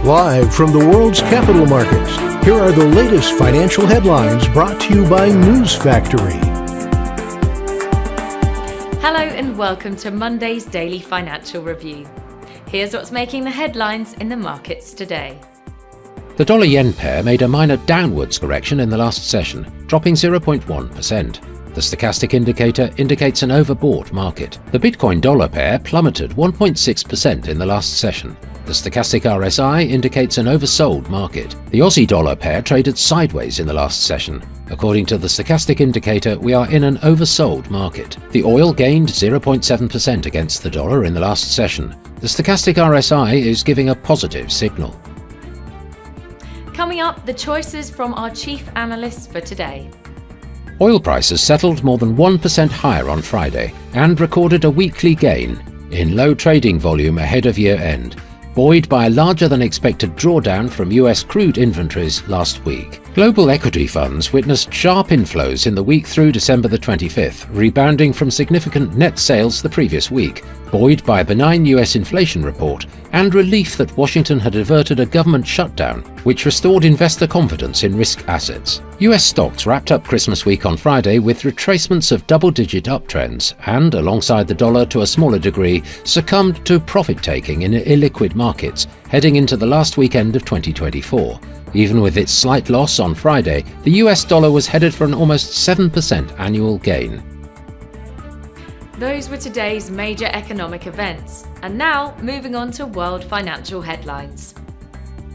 Live from the world's capital markets, here are the latest financial headlines brought to you by News Factory. Hello and welcome to Monday's Daily Financial Review. Here's what's making the headlines in the markets today. The dollar-yen pair made a minor downwards correction in the last session, dropping 0.1%. The stochastic indicator indicates an overbought market. The Bitcoin-dollar pair plummeted 1.6% in the last session. The stochastic RSI indicates an oversold market. The Aussie-dollar pair traded sideways in the last session. According to the stochastic indicator, we are in an oversold market. The oil gained 0.7% against the dollar in the last session. The stochastic RSI is giving a positive signal. Coming up, the choices from our chief analysts for today. Oil prices settled more than 1% higher on Friday and recorded a weekly gain in low trading volume ahead of year-end, buoyed by a larger-than-expected drawdown from US crude inventories last week. Global equity funds witnessed sharp inflows in the week through December the 25th, rebounding from significant net sales the previous week, buoyed by a benign US inflation report and relief that Washington had averted a government shutdown, which restored investor confidence in risk assets. US stocks wrapped up Christmas week on Friday with retracements of double-digit uptrends and, alongside the dollar to a smaller degree, succumbed to profit-taking in illiquid markets heading into the last weekend of 2024. Even with its slight loss on Friday, the US dollar was headed for an almost 7% annual gain. Those were today's major economic events. And now, moving on to world financial headlines.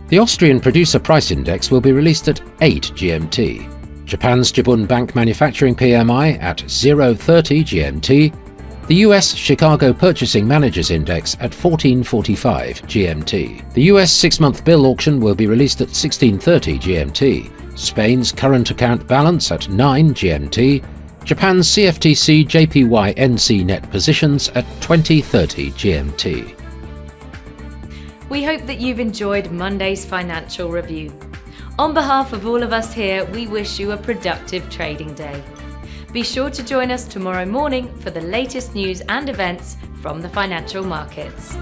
The Austrian Producer Price Index will be released at 8 GMT. Japan's Jibun Bank Manufacturing PMI at 0:30 GMT. The US Chicago Purchasing Managers Index at 14:45 GMT. The US 6-month bill auction will be released at 16:30 GMT. Spain's current account balance at 9 GMT. Japan's CFTC JPY NC net positions at 20:30 GMT. We hope that you've enjoyed Monday's financial review. On behalf of all of us here, we wish you a productive trading day. Be sure to join us tomorrow morning for the latest news and events from the financial markets.